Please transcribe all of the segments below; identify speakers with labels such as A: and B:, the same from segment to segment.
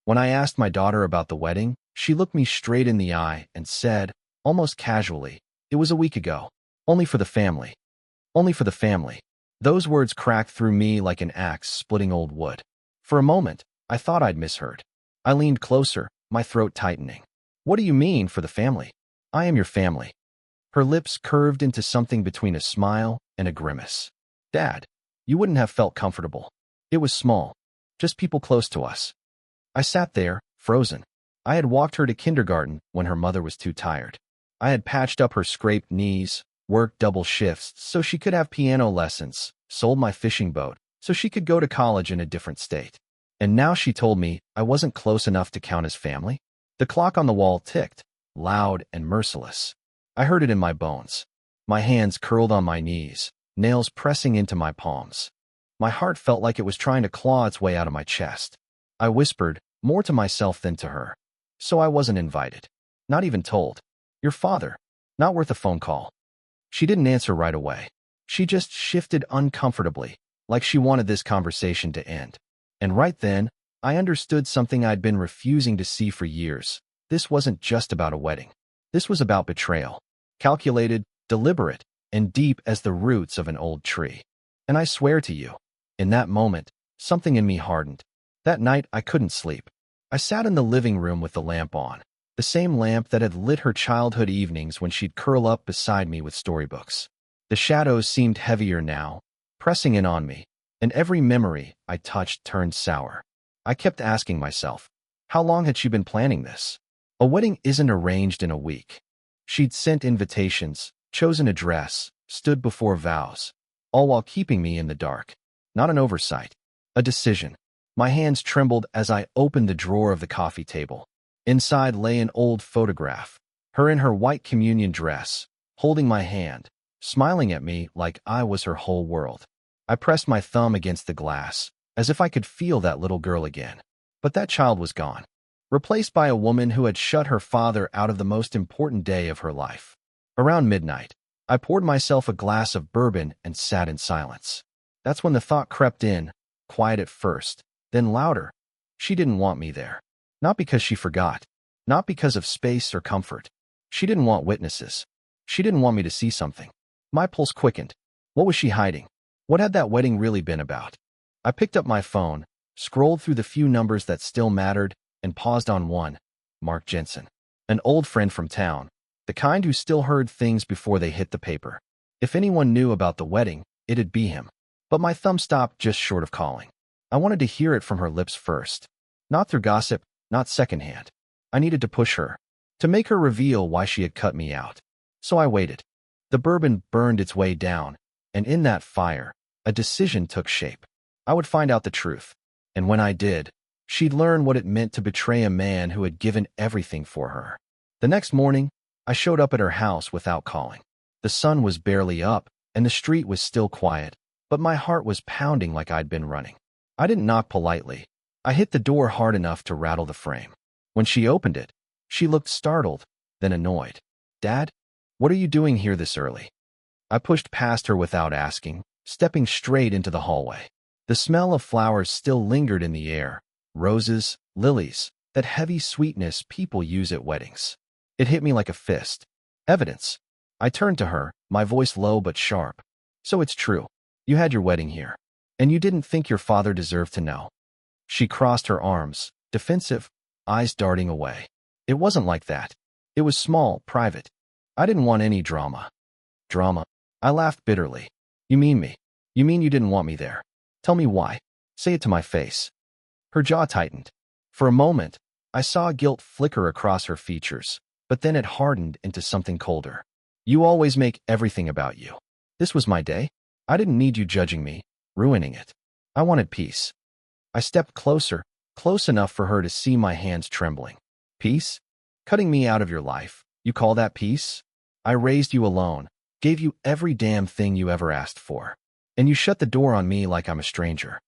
A: When I asked my daughter about the wedding, she looked me straight in the eye and said, almost casually, "It was a week ago. Only for the family. Only for the family." Those words cracked through me like an axe splitting old wood. For a moment, I thought I'd misheard. I leaned closer, my throat tightening. "What do you mean, for the family? I am your family." Her lips curved into something between a smile and a grimace. "Dad, you wouldn't have felt comfortable. It was small. Just people close to us." I sat there, frozen. I had walked her to kindergarten when her mother was too tired. I had patched up her scraped knees, worked double shifts so she could have piano lessons, sold my fishing boat so she could go to college in a different state. And now she told me I wasn't close enough to count as family? The clock on the wall ticked, loud and merciless. I heard it in my bones. My hands curled on my knees, nails pressing into my palms. My heart felt like it was trying to claw its way out of my chest. I whispered, more to myself than to her. "So I wasn't invited. Not even told. Your father. Not worth a phone call." She didn't answer right away. She just shifted uncomfortably, like she wanted this conversation to end. And right then, I understood something I'd been refusing to see for years. This wasn't just about a wedding. This was about betrayal. Calculated, deliberate, and deep as the roots of an old tree. And I swear to you, in that moment, something in me hardened. That night, I couldn't sleep. I sat in the living room with the lamp on, the same lamp that had lit her childhood evenings when she'd curl up beside me with storybooks. The shadows seemed heavier now, pressing in on me, and every memory I touched turned sour. I kept asking myself, how long had she been planning this? A wedding isn't arranged in a week. She'd sent invitations, chosen a dress, stood before vows, all while keeping me in the dark. Not an oversight, a decision. My hands trembled as I opened the drawer of the coffee table. Inside lay an old photograph, her in her white communion dress, holding my hand, smiling at me like I was her whole world. I pressed my thumb against the glass, as if I could feel that little girl again. But that child was gone, replaced by a woman who had shut her father out of the most important day of her life. Around midnight, I poured myself a glass of bourbon and sat in silence. That's when the thought crept in, quiet at first, then louder. She didn't want me there. Not because she forgot. Not because of space or comfort. She didn't want witnesses. She didn't want me to see something. My pulse quickened. What was she hiding? What had that wedding really been about? I picked up my phone, scrolled through the few numbers that still mattered, and paused on one. Mark Jensen. An old friend from town. The kind who still heard things before they hit the paper. If anyone knew about the wedding, it'd be him. But my thumb stopped just short of calling. I wanted to hear it from her lips first. Not through gossip, not secondhand. I needed to push her, to make her reveal why she had cut me out. So I waited. The bourbon burned its way down, and in that fire, a decision took shape. I would find out the truth. And when I did, she'd learn what it meant to betray a man who had given everything for her. The next morning, I showed up at her house without calling. The sun was barely up, and the street was still quiet, but my heart was pounding like I'd been running. I didn't knock politely. I hit the door hard enough to rattle the frame. When she opened it, she looked startled, then annoyed. "Dad, what are you doing here this early?" I pushed past her without asking, stepping straight into the hallway. The smell of flowers still lingered in the air. Roses, lilies, that heavy sweetness people use at weddings. It hit me like a fist. Evidence. I turned to her, my voice low but sharp. "So it's true. You had your wedding here. And you didn't think your father deserved to know." She crossed her arms, defensive, eyes darting away. "It wasn't like that. It was small, private. I didn't want any drama." "Drama?" I laughed bitterly. "You mean me? You mean you didn't want me there? Tell me why. Say it to my face." Her jaw tightened. For a moment, I saw guilt flicker across her features, but then it hardened into something colder. "You always make everything about you. This was my day. I didn't need you judging me, ruining it. I wanted peace." I stepped closer, close enough for her to see my hands trembling. "Peace? Cutting me out of your life? You call that peace? I raised you alone, gave you every damn thing you ever asked for. And you shut the door on me like I'm a stranger."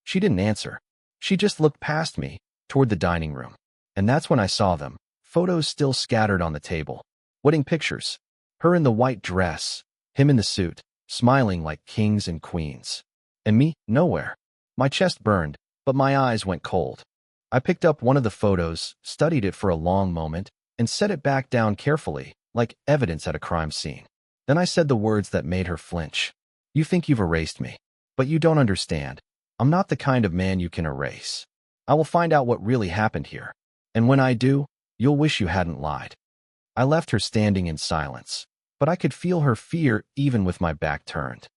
A: She didn't answer. She just looked past me, toward the dining room. And that's when I saw them, photos still scattered on the table. Wedding pictures. Her in the white dress, him in the suit, smiling like kings and queens. And me, nowhere. My chest burned, but my eyes went cold. I picked up one of the photos, studied it for a long moment, and set it back down carefully, like evidence at a crime scene. Then I said the words that made her flinch. You think you've erased me, but you don't understand. I'm not the kind of man you can erase. I will find out what really happened here. And when I do, you'll wish you hadn't lied. I left her standing in silence, but I could feel her fear even with my back turned.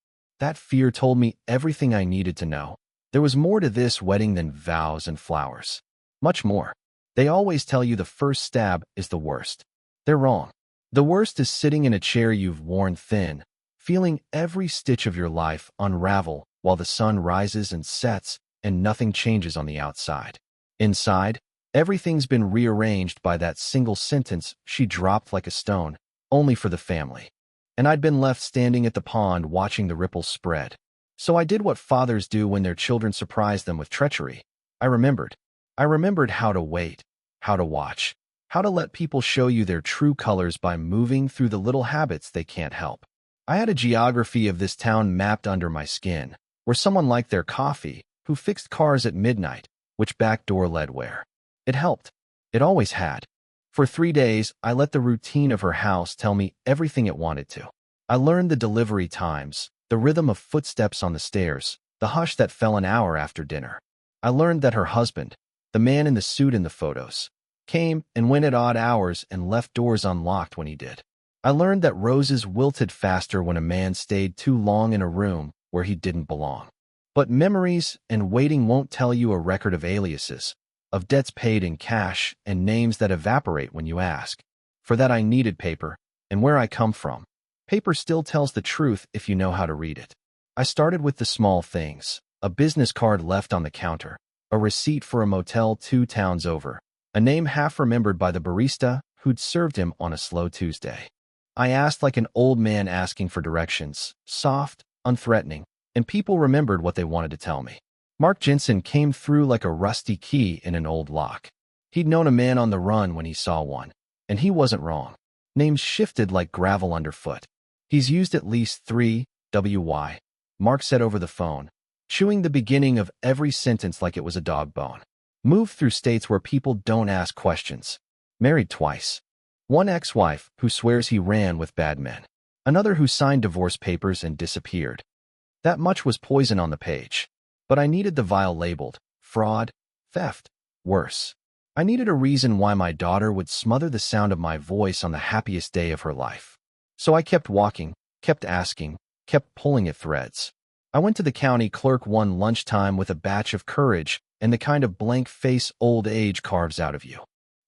A: That fear told me everything I needed to know. There was more to this wedding than vows and flowers. Much more. They always tell you the first stab is the worst. They're wrong. The worst is sitting in a chair you've worn thin, feeling every stitch of your life unravel while the sun rises and sets and nothing changes on the outside. Inside, everything's been rearranged by that single sentence she dropped like a stone, only for the family. And I'd been left standing at the pond watching the ripples spread. So I did what fathers do when their children surprise them with treachery. I remembered. I remembered how to wait, how to watch, how to let people show you their true colors by moving through the little habits they can't help. I had a geography of this town mapped under my skin, where someone liked their coffee, who fixed cars at midnight, which back door led where. It helped. It always had. For 3 days, I let the routine of her house tell me everything it wanted to. I learned the delivery times, the rhythm of footsteps on the stairs, the hush that fell an hour after dinner. I learned that her husband, the man in the suit in the photos, came and went at odd hours and left doors unlocked when he did. I learned that roses wilted faster when a man stayed too long in a room where he didn't belong. But memories and waiting won't tell you a record of aliases, of debts paid in cash and names that evaporate when you ask. For that I needed paper, and where I come from. Paper still tells the truth if you know how to read it. I started with the small things, a business card left on the counter, a receipt for a motel 2 towns over, a name half remembered by the barista who'd served him on a slow Tuesday. I asked like an old man asking for directions, soft, unthreatening, and people remembered what they wanted to tell me. Mark Jensen came through like a rusty key in an old lock. He'd known a man on the run when he saw one, and he wasn't wrong. Names shifted like gravel underfoot. He's used at least 3, WY, Mark said over the phone, chewing the beginning of every sentence like it was a dog bone. Moved through states where people don't ask questions. Married twice. One ex-wife who swears he ran with bad men. Another who signed divorce papers and disappeared. That much was poison on the page. But I needed the vial labeled fraud, theft, worse. I needed a reason why my daughter would smother the sound of my voice on the happiest day of her life. So I kept walking, kept asking, kept pulling at threads. I went to the county clerk one lunchtime with a batch of courage and the kind of blank face old age carves out of you.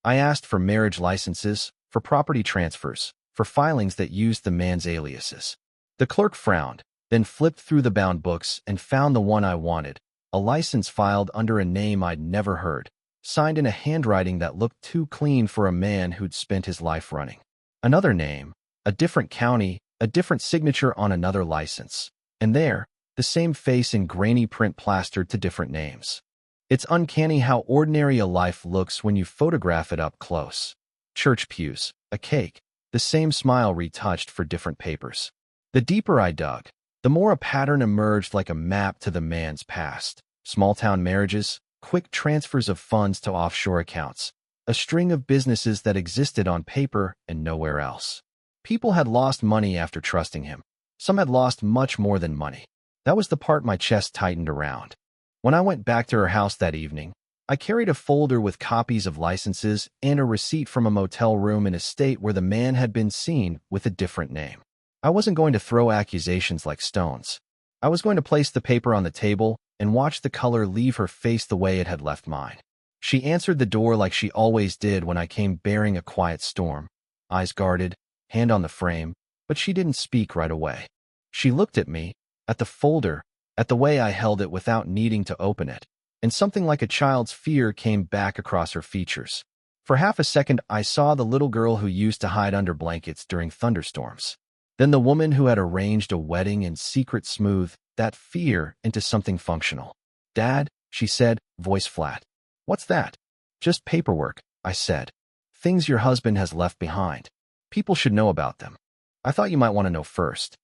A: I asked for marriage licenses, for property transfers, for filings that used the man's aliases. The clerk frowned, then flipped through the bound books and found the one I wanted, a license filed under a name I'd never heard, signed in a handwriting that looked too clean for a man who'd spent his life running. Another name, a different county, a different signature on another license. And there, the same face in grainy print plastered to different names. It's uncanny how ordinary a life looks when you photograph it up close. Church pews, a cake, the same smile retouched for different papers. The deeper I dug, the more a pattern emerged like a map to the man's past. Small-town marriages, quick transfers of funds to offshore accounts, a string of businesses that existed on paper and nowhere else. People had lost money after trusting him. Some had lost much more than money. That was the part my chest tightened around. When I went back to her house that evening, I carried a folder with copies of licenses and a receipt from a motel room in a state where the man had been seen with a different name. I wasn't going to throw accusations like stones. I was going to place the paper on the table and watch the color leave her face the way it had left mine. She answered the door like she always did when I came bearing a quiet storm, eyes guarded, hand on the frame, but she didn't speak right away. She looked at me, at the folder, at the way I held it without needing to open it, and something like a child's fear came back across her features. For half a second, I saw the little girl who used to hide under blankets during thunderstorms. Then the woman who had arranged a wedding in secret smoothed that fear into something functional. "Dad," she said, voice flat. "What's that?" "Just paperwork," I said. "Things your husband has left behind. People should know about them. I thought you might want to know first."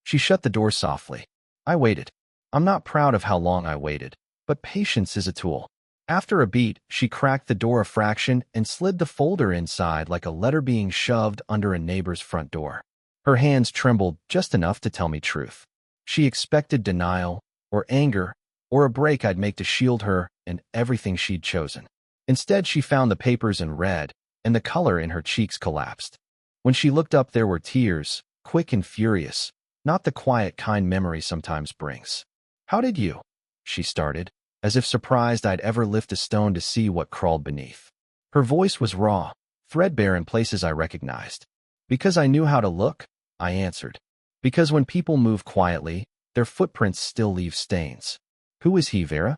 A: She shut the door softly. I waited. I'm not proud of how long I waited, but patience is a tool. After a beat, she cracked the door a fraction and slid the folder inside like a letter being shoved under a neighbor's front door. Her hands trembled just enough to tell me truth. She expected denial, or anger, or a break I'd make to shield her and everything she'd chosen. Instead, she found the papers and read, and the color in her cheeks collapsed. When she looked up, there were tears, quick and furious, not the quiet kind memory sometimes brings. "How did you?" she started, as if surprised I'd ever lift a stone to see what crawled beneath. Her voice was raw, threadbare in places I recognized. "Because I knew how to look," I answered. "Because when people move quietly, their footprints still leave stains." "Who is he, Vera?"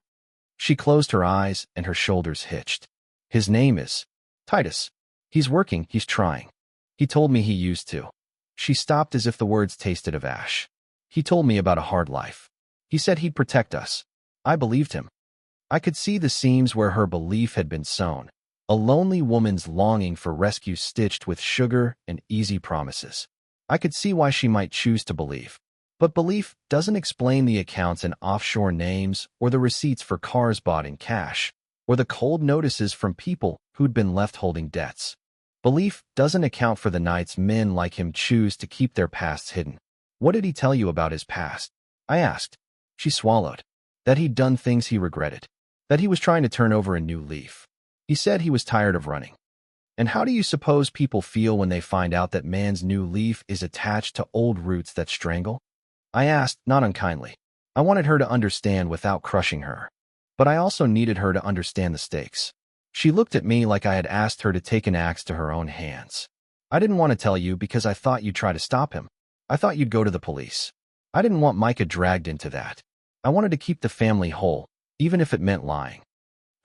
A: She closed her eyes and her shoulders hitched. "His name is Titus. He's working, he's trying. He told me he used to." She stopped as if the words tasted of ash. "He told me about a hard life. He said he'd protect us." I believed him. I could see the seams where her belief had been sown, a lonely woman's longing for rescue stitched with sugar and easy promises. I could see why she might choose to believe. But belief doesn't explain the accounts and offshore names or the receipts for cars bought in cash, or the cold notices from people who'd been left holding debts. Belief doesn't account for the nights men like him choose to keep their pasts hidden. "What did he tell you about his past?" I asked. She swallowed. That he'd done things he regretted. That he was trying to turn over a new leaf. He said he was tired of running. And how do you suppose people feel when they find out that man's new leaf is attached to old roots that strangle? I asked, not unkindly. I wanted her to understand without crushing her. But I also needed her to understand the stakes. She looked at me like I had asked her to take an axe to her own hands. "I didn't want to tell you because I thought you'd try to stop him. I thought you'd go to the police. I didn't want Micah dragged into that. I wanted to keep the family whole, even if it meant lying."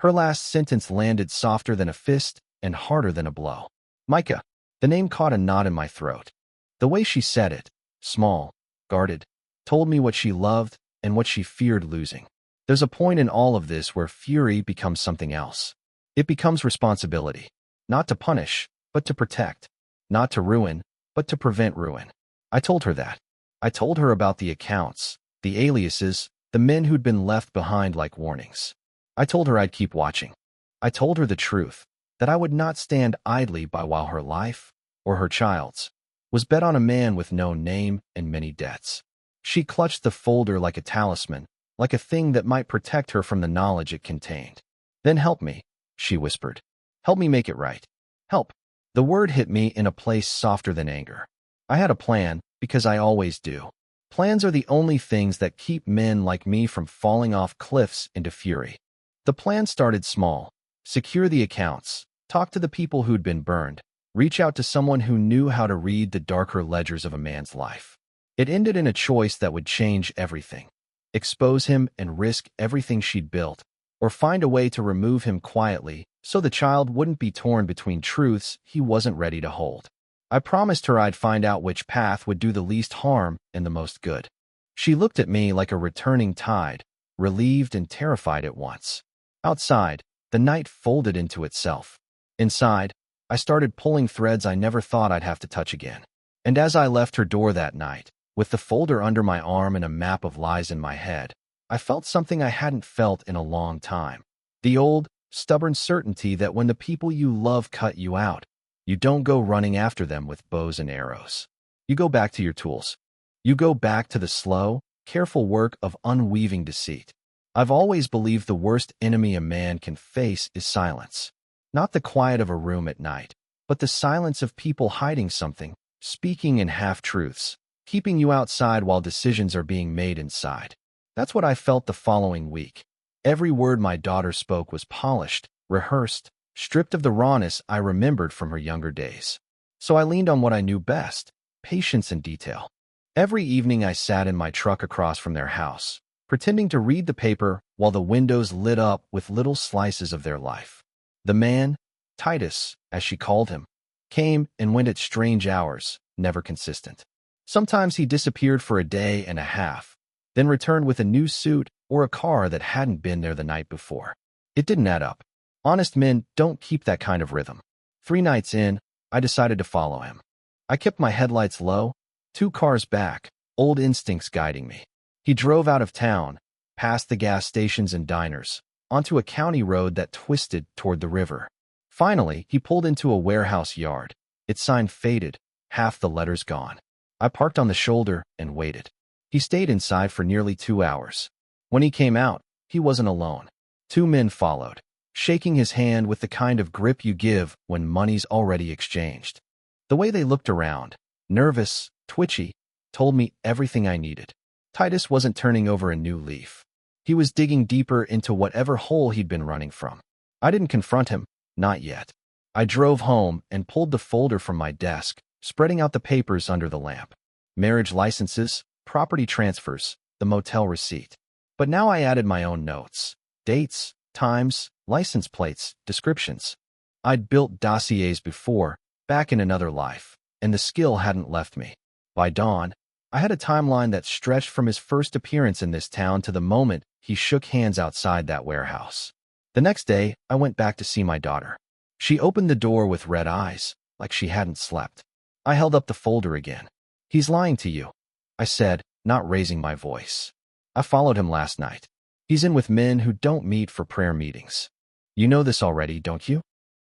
A: Her last sentence landed softer than a fist and harder than a blow. Micah. The name caught a knot in my throat. The way she said it, small, guarded, told me what she loved and what she feared losing. There's a point in all of this where fury becomes something else. It becomes responsibility. Not to punish, but to protect. Not to ruin, but to prevent ruin. I told her that. I told her about the accounts, the aliases, the men who'd been left behind like warnings. I told her I'd keep watching. I told her the truth, that I would not stand idly by while her life, or her child's, was bet on a man with no name and many debts. She clutched the folder like a talisman, like a thing that might protect her from the knowledge it contained. "Then help me," she whispered. "Help me make it right. Help." The word hit me in a place softer than anger. I had a plan, because I always do. Plans are the only things that keep men like me from falling off cliffs into fury. The plan started small. Secure the accounts, talk to the people who'd been burned, reach out to someone who knew how to read the darker ledgers of a man's life. It ended in a choice that would change everything. Expose him and risk everything she'd built, or find a way to remove him quietly so the child wouldn't be torn between truths he wasn't ready to hold. I promised her I'd find out which path would do the least harm and the most good. She looked at me like a returning tide, relieved and terrified at once. Outside, the night folded into itself. Inside, I started pulling threads I never thought I'd have to touch again. And as I left her door that night, with the folder under my arm and a map of lies in my head, I felt something I hadn't felt in a long time. The old, stubborn certainty that when the people you love cut you out, you don't go running after them with bows and arrows. You go back to your tools. You go back to the slow, careful work of unweaving deceit. I've always believed the worst enemy a man can face is silence. Not the quiet of a room at night, but the silence of people hiding something, speaking in half-truths, keeping you outside while decisions are being made inside. That's what I felt the following week. Every word my daughter spoke was polished, rehearsed, stripped of the rawness I remembered from her younger days. So I leaned on what I knew best, patience and detail. Every evening I sat in my truck across from their house, pretending to read the paper while the windows lit up with little slices of their life. The man, Titus, as she called him, came and went at strange hours, never consistent. Sometimes he disappeared for a day and a half, then returned with a new suit or a car that hadn't been there the night before. It didn't add up. Honest men don't keep that kind of rhythm. 3 nights in, I decided to follow him. I kept my headlights low, 2 cars back, old instincts guiding me. He drove out of town, past the gas stations and diners, onto a county road that twisted toward the river. Finally, he pulled into a warehouse yard. Its sign faded, half the letters gone. I parked on the shoulder and waited. He stayed inside for nearly 2 hours. When he came out, he wasn't alone. 2 men followed, shaking his hand with the kind of grip you give when money's already exchanged. The way they looked around, nervous, twitchy, told me everything I needed. Titus wasn't turning over a new leaf. He was digging deeper into whatever hole he'd been running from. I didn't confront him, not yet. I drove home and pulled the folder from my desk, spreading out the papers under the lamp. Marriage licenses, property transfers, the motel receipt. But now I added my own notes. Dates, times, license plates, descriptions. I'd built dossiers before, back in another life, and the skill hadn't left me. By dawn, I had a timeline that stretched from his first appearance in this town to the moment he shook hands outside that warehouse. The next day, I went back to see my daughter. She opened the door with red eyes, like she hadn't slept. I held up the folder again. "He's lying to you," I said, not raising my voice. "I followed him last night. He's in with men who don't meet for prayer meetings. You know this already, don't you?"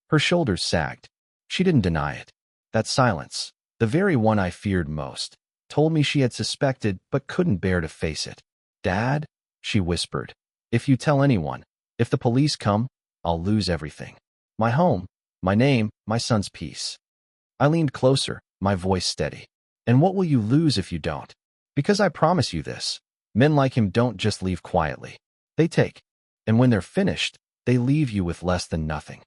A: Her shoulders sagged. She didn't deny it. That silence, the very one I feared most, told me she had suspected but couldn't bear to face it. "Dad," she whispered, "if you tell anyone, if the police come, I'll lose everything. My home, my name, my son's peace." I leaned closer, my voice steady. "And what will you lose if you don't? Because I promise you this, men like him don't just leave quietly. They take. And when they're finished, they leave you with less than nothing."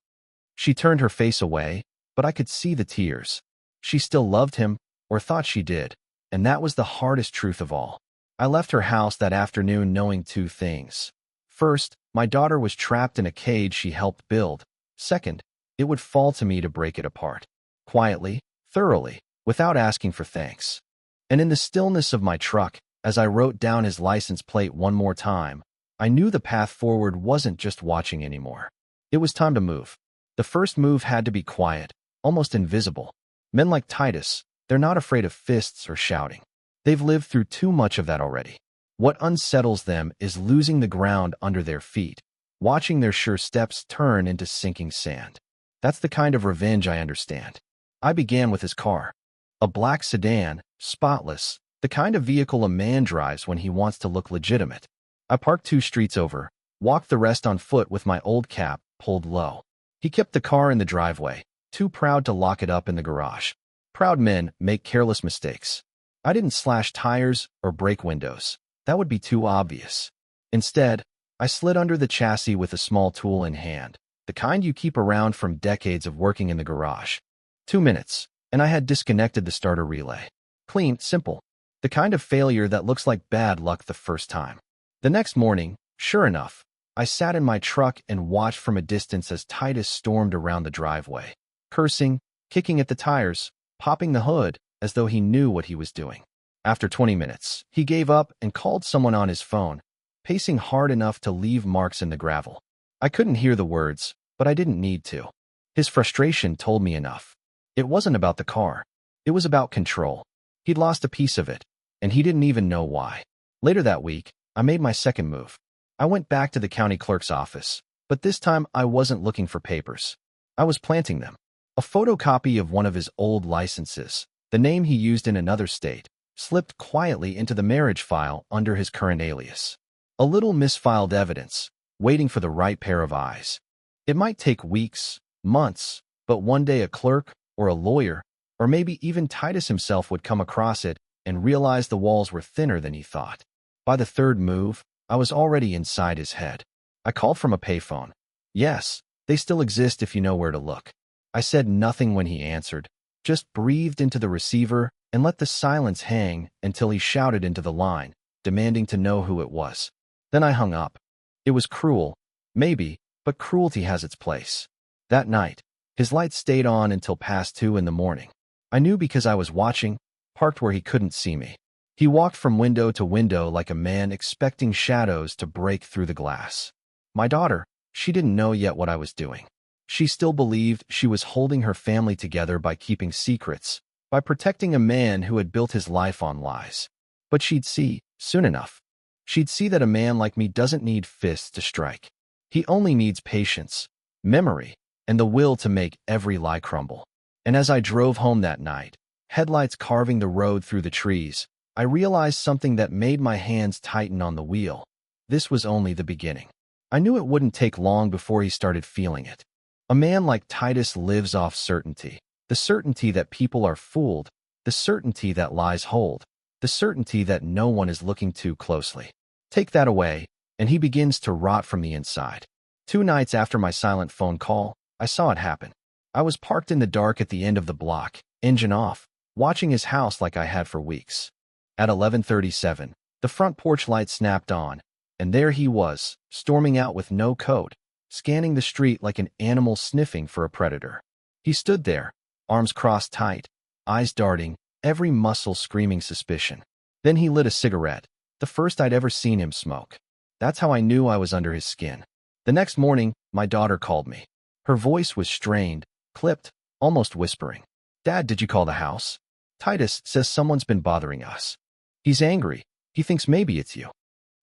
A: She turned her face away, but I could see the tears. She still loved him, or thought she did, and that was the hardest truth of all. I left her house that afternoon knowing 2 things. First, my daughter was trapped in a cage she helped build. Second, it would fall to me to break it apart. Quietly, thoroughly, without asking for thanks. And in the stillness of my truck, as I wrote down his license plate one more time, I knew the path forward wasn't just watching anymore. It was time to move. The first move had to be quiet, almost invisible. Men like Titus, they're not afraid of fists or shouting. They've lived through too much of that already. What unsettles them is losing the ground under their feet, watching their sure steps turn into sinking sand. That's the kind of revenge I understand. I began with his car. A black sedan, spotless, the kind of vehicle a man drives when he wants to look legitimate. I parked 2 streets over, walked the rest on foot with my old cap pulled low. He kept the car in the driveway, too proud to lock it up in the garage. Proud men make careless mistakes. I didn't slash tires or break windows. That would be too obvious. Instead, I slid under the chassis with a small tool in hand, the kind you keep around from decades of working in the garage. 2 minutes, and I had disconnected the starter relay. Clean, simple. The kind of failure that looks like bad luck the first time. The next morning, sure enough, I sat in my truck and watched from a distance as Titus stormed around the driveway, cursing, kicking at the tires, popping the hood, as though he knew what he was doing. After 20 minutes, he gave up and called someone on his phone, pacing hard enough to leave marks in the gravel. I couldn't hear the words, but I didn't need to. His frustration told me enough. It wasn't about the car. It was about control. He'd lost a piece of it, and he didn't even know why. Later that week, I made my second move. I went back to the county clerk's office, but this time I wasn't looking for papers. I was planting them. A photocopy of one of his old licenses, the name he used in another state, slipped quietly into the marriage file under his current alias. A little misfiled evidence, waiting for the right pair of eyes. It might take weeks, months, but one day a clerk or a lawyer, or maybe even Titus himself would come across it and realize the walls were thinner than he thought. By the third move, I was already inside his head. I called from a payphone. "Yes, they still exist if you know where to look." I said nothing when he answered, just breathed into the receiver and let the silence hang until he shouted into the line, demanding to know who it was. Then I hung up. It was cruel, maybe, but cruelty has its place. That night, his lights stayed on until past 2 in the morning. I knew because I was watching, parked where he couldn't see me. He walked from window to window like a man expecting shadows to break through the glass. My daughter, she didn't know yet what I was doing. She still believed she was holding her family together by keeping secrets, by protecting a man who had built his life on lies. But she'd see, soon enough. She'd see that a man like me doesn't need fists to strike. He only needs patience, memory, and the will to make every lie crumble. And as I drove home that night, headlights carving the road through the trees, I realized something that made my hands tighten on the wheel. This was only the beginning. I knew it wouldn't take long before he started feeling it. A man like Titus lives off certainty. The certainty that people are fooled, the certainty that lies hold, the certainty that no one is looking too closely. Take that away, and he begins to rot from the inside. 2 nights after my silent phone call, I saw it happen. I was parked in the dark at the end of the block, engine off, watching his house like I had for weeks. At 11:37, the front porch light snapped on, and there he was, storming out with no coat, scanning the street like an animal sniffing for a predator. He stood there, arms crossed tight, eyes darting, every muscle screaming suspicion. Then he lit a cigarette, the first I'd ever seen him smoke. That's how I knew I was under his skin. The next morning, my daughter called me. Her voice was strained, clipped, almost whispering. "Dad, did you call the house? Titus says someone's been bothering us. He's angry. He thinks maybe it's you."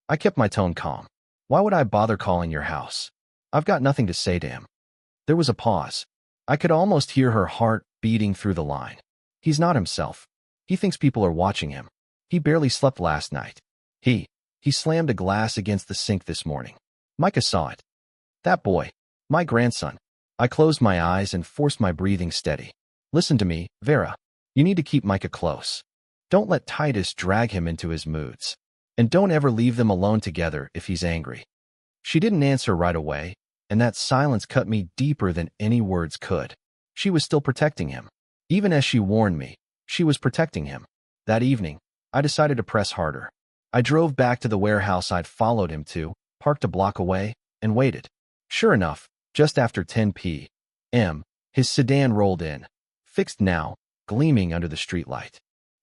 A: I kept my tone calm. Why would I bother calling your house? I've got nothing to say to him. There was a pause. I could almost hear her heart beating through the line. He's not himself. He thinks people are watching him. He barely slept last night. He slammed a glass against the sink this morning. Micah saw it. That boy, my grandson. I closed my eyes and forced my breathing steady. Listen to me, Vera. You need to keep Micah close. Don't let Titus drag him into his moods. And don't ever leave them alone together if he's angry. She didn't answer right away, and that silence cut me deeper than any words could. She was still protecting him. Even as she warned me, she was protecting him. That evening, I decided to press harder. I drove back to the warehouse I'd followed him to, parked a block away, and waited. Sure enough, just after 10 p.m., his sedan rolled in, fixed now, gleaming under the streetlight.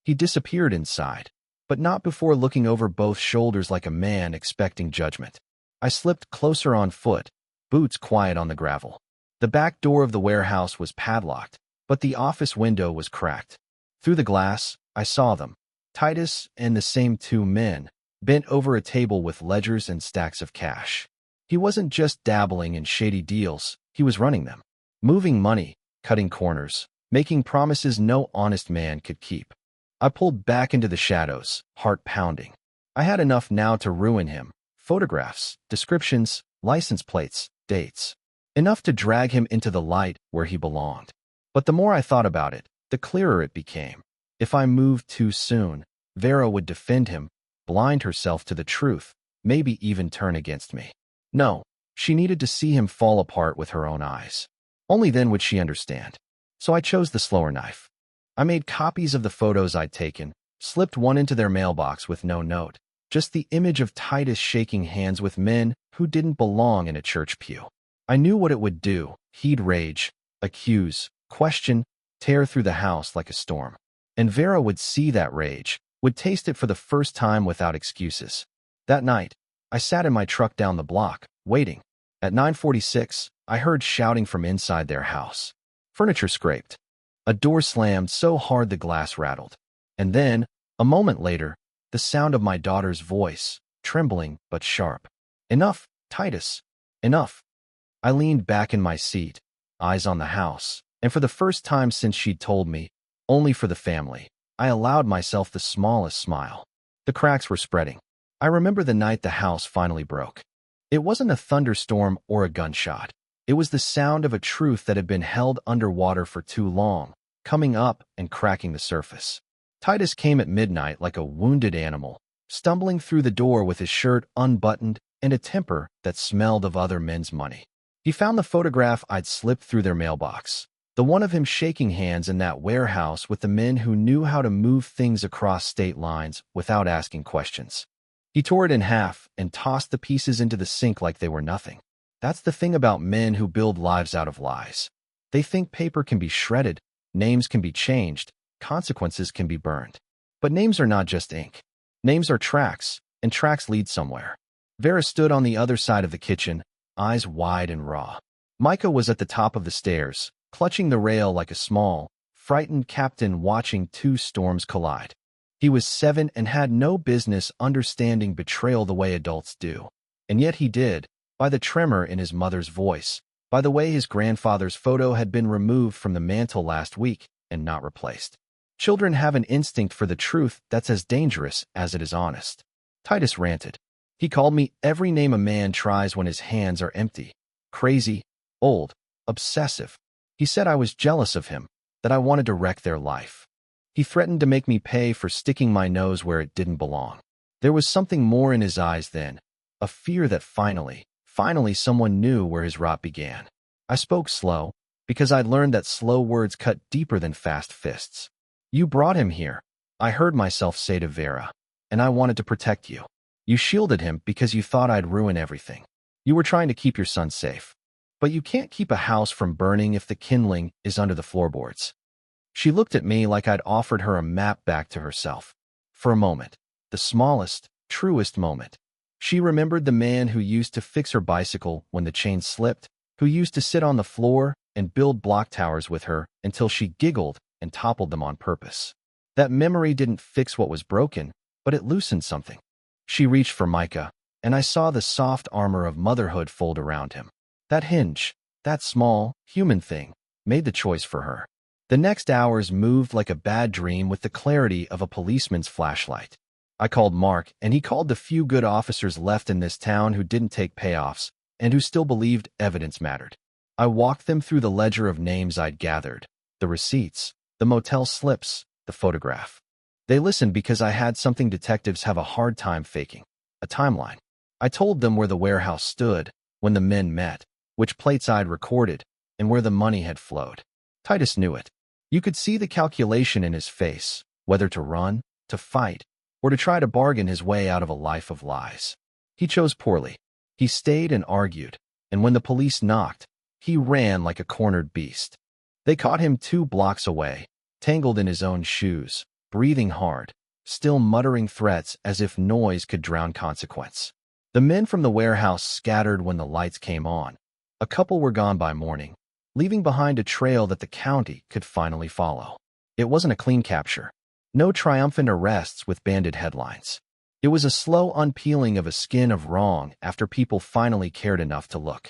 A: He disappeared inside, but not before looking over both shoulders like a man expecting judgment. I slipped closer on foot, boots quiet on the gravel. The back door of the warehouse was padlocked, but the office window was cracked. Through the glass, I saw them. Titus and the same 2 men, bent over a table with ledgers and stacks of cash. He wasn't just dabbling in shady deals, he was running them. Moving money, cutting corners, making promises no honest man could keep. I pulled back into the shadows, heart pounding. I had enough now to ruin him. Photographs, descriptions, license plates, dates. Enough to drag him into the light where he belonged. But the more I thought about it, the clearer it became. If I moved too soon, Vera would defend him, blind herself to the truth, maybe even turn against me. No, she needed to see him fall apart with her own eyes. Only then would she understand. So I chose the slower knife. I made copies of the photos I'd taken, slipped one into their mailbox with no note, just the image of Titus shaking hands with men who didn't belong in a church pew. I knew what it would do. He'd rage, accuse, question, tear through the house like a storm. And Vera would see that rage, would taste it for the first time without excuses. That night, I sat in my truck down the block, waiting. At 9:46, I heard shouting from inside their house. Furniture scraped. A door slammed so hard the glass rattled. And then, a moment later, the sound of my daughter's voice, trembling but sharp. "Enough, Titus. Enough." I leaned back in my seat, eyes on the house, and for the first time since she'd told me, only for the family, I allowed myself the smallest smile. The cracks were spreading. I remember the night the house finally broke. It wasn't a thunderstorm or a gunshot. It was the sound of a truth that had been held underwater for too long, coming up and cracking the surface. Titus came at midnight like a wounded animal, stumbling through the door with his shirt unbuttoned and a temper that smelled of other men's money. He found the photograph I'd slipped through their mailbox, the one of him shaking hands in that warehouse with the men who knew how to move things across state lines without asking questions. He tore it in half and tossed the pieces into the sink like they were nothing. That's the thing about men who build lives out of lies. They think paper can be shredded, names can be changed, consequences can be burned. But names are not just ink. Names are tracks, and tracks lead somewhere. Vera stood on the other side of the kitchen, eyes wide and raw. Micah was at the top of the stairs, clutching the rail like a small, frightened captain watching 2 storms collide. He was 7 and had no business understanding betrayal the way adults do. And yet he did, by the tremor in his mother's voice, by the way his grandfather's photo had been removed from the mantel last week and not replaced. Children have an instinct for the truth that's as dangerous as it is honest. Titus ranted. He called me every name a man tries when his hands are empty. Crazy, old, obsessive. He said I was jealous of him, that I wanted to wreck their life. He threatened to make me pay for sticking my nose where it didn't belong. There was something more in his eyes then, a fear that finally someone knew where his rot began. I spoke slow, because I'd learned that slow words cut deeper than fast fists. You brought him here, I heard myself say to Vera, and I wanted to protect you. You shielded him because you thought I'd ruin everything. You were trying to keep your son safe. But you can't keep a house from burning if the kindling is under the floorboards. She looked at me like I'd offered her a map back to herself. For a moment, the smallest, truest moment, she remembered the man who used to fix her bicycle when the chain slipped, who used to sit on the floor and build block towers with her until she giggled and toppled them on purpose. That memory didn't fix what was broken, but it loosened something. She reached for Micah, and I saw the soft armor of motherhood fold around him. That hinge, that small, human thing, made the choice for her. The next hours moved like a bad dream with the clarity of a policeman's flashlight. I called Mark, and he called the few good officers left in this town who didn't take payoffs and who still believed evidence mattered. I walked them through the ledger of names I'd gathered, the receipts, the motel slips, the photograph. They listened because I had something detectives have a hard time faking, a timeline. I told them where the warehouse stood, when the men met, which plates I'd recorded, and where the money had flowed. Titus knew it. You could see the calculation in his face, whether to run, to fight, or to try to bargain his way out of a life of lies. He chose poorly. He stayed and argued, and when the police knocked, he ran like a cornered beast. They caught him 2 blocks away, tangled in his own shoes, breathing hard, still muttering threats as if noise could drown consequence. The men from the warehouse scattered when the lights came on. A couple were gone by morning, leaving behind a trail that the county could finally follow. It wasn't a clean capture. No triumphant arrests with banded headlines. It was a slow unpeeling of a skin of wrong after people finally cared enough to look.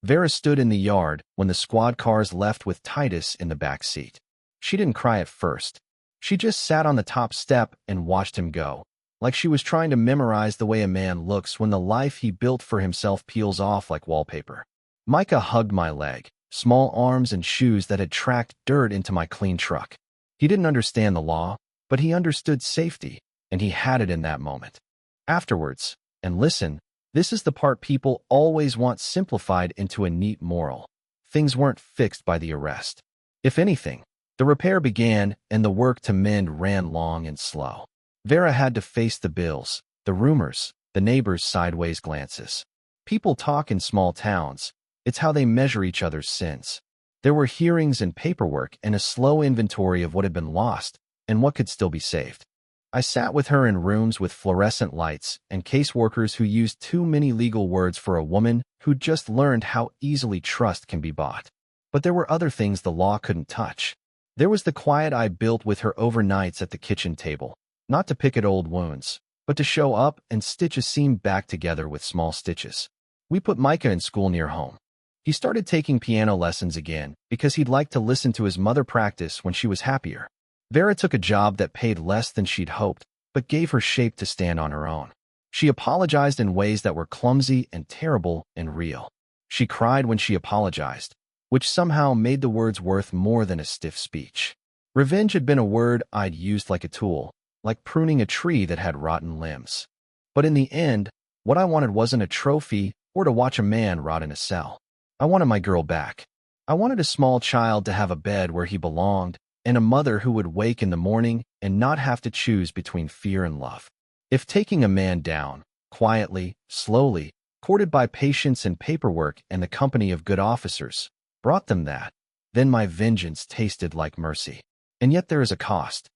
A: Vera stood in the yard when the squad cars left with Titus in the back seat. She didn't cry at first. She just sat on the top step and watched him go, like she was trying to memorize the way a man looks when the life he built for himself peels off like wallpaper. Micah hugged my leg, small arms and shoes that had tracked dirt into my clean truck. He didn't understand the law, but he understood safety, and he had it in that moment. Afterwards, and listen, this is the part people always want simplified into a neat moral. Things weren't fixed by the arrest. If anything, the repair began and the work to mend ran long and slow. Vera had to face the bills, the rumors, the neighbors' sideways glances. People talk in small towns. It's how they measure each other's sins. There were hearings and paperwork and a slow inventory of what had been lost and what could still be saved. I sat with her in rooms with fluorescent lights and caseworkers who used too many legal words for a woman who'd just learned how easily trust can be bought. But there were other things the law couldn't touch. There was the quiet I built with her overnights at the kitchen table, not to pick at old wounds, but to show up and stitch a seam back together with small stitches. We put Micah in school near home. He started taking piano lessons again because he'd like to listen to his mother practice when she was happier. Vera took a job that paid less than she'd hoped, but gave her shape to stand on her own. She apologized in ways that were clumsy and terrible and real. She cried when she apologized, which somehow made the words worth more than a stiff speech. Revenge had been a word I'd used like a tool, like pruning a tree that had rotten limbs. But in the end, what I wanted wasn't a trophy or to watch a man rot in a cell. I wanted my girl back. I wanted a small child to have a bed where he belonged, and a mother who would wake in the morning and not have to choose between fear and love. If taking a man down, quietly, slowly, courted by patience and paperwork and the company of good officers, brought them that, then my vengeance tasted like mercy. And yet there is a cost.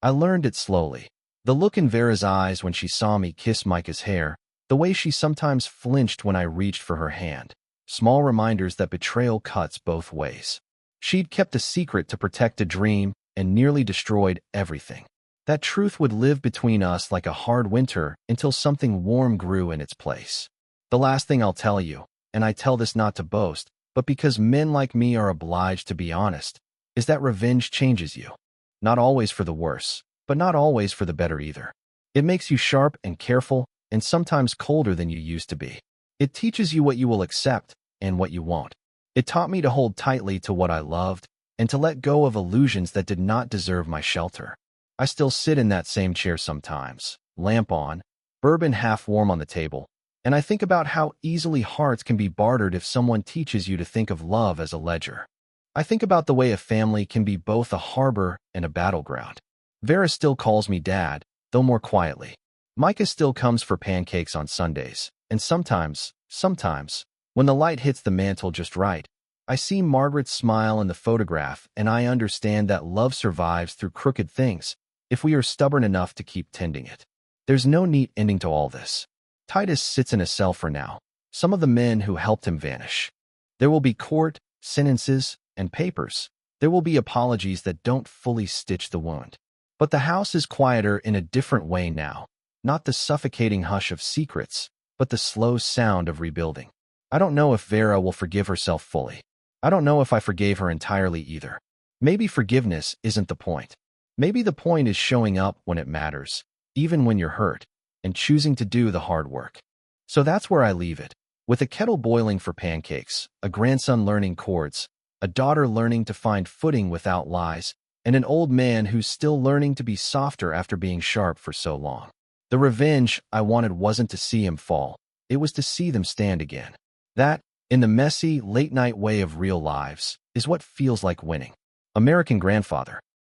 A: I learned it slowly. The look in Vera's eyes when she saw me kiss Micah's hair, the way she sometimes flinched when I reached for her hand. Small reminders that betrayal cuts both ways. She'd kept a secret to protect a dream and nearly destroyed everything. That truth would live between us like a hard winter until something warm grew in its place. The last thing I'll tell you, and I tell this not to boast, but because men like me are obliged to be honest, is that revenge changes you. Not always for the worse, but not always for the better either. It makes you sharp and careful, and sometimes colder than you used to be. It teaches you what you will accept and what you won't. It taught me to hold tightly to what I loved and to let go of illusions that did not deserve my shelter. I still sit in that same chair sometimes, lamp on, bourbon half warm on the table, and I think about how easily hearts can be bartered if someone teaches you to think of love as a ledger. I think about the way a family can be both a harbor and a battleground. Vera still calls me dad, though more quietly. Micah still comes for pancakes on Sundays, and sometimes, when the light hits the mantel just right, I see Margaret's smile in the photograph, and I understand that love survives through crooked things if we are stubborn enough to keep tending it. There's no neat ending to all this. Titus sits in a cell for now, some of the men who helped him vanish. There will be court, sentences, and papers. There will be apologies that don't fully stitch the wound. But the house is quieter in a different way now. Not the suffocating hush of secrets, but the slow sound of rebuilding. I don't know if Vera will forgive herself fully. I don't know if I forgave her entirely either. Maybe forgiveness isn't the point. Maybe the point is showing up when it matters, even when you're hurt, and choosing to do the hard work. So that's where I leave it. With a kettle boiling for pancakes, a grandson learning chords, a daughter learning to find footing without lies, and an old man who's still learning to be softer after being sharp for so long. The revenge I wanted wasn't to see him fall. It was to see them stand again. That, in the messy, late-night way of real lives, is what feels like winning. American Grandfather.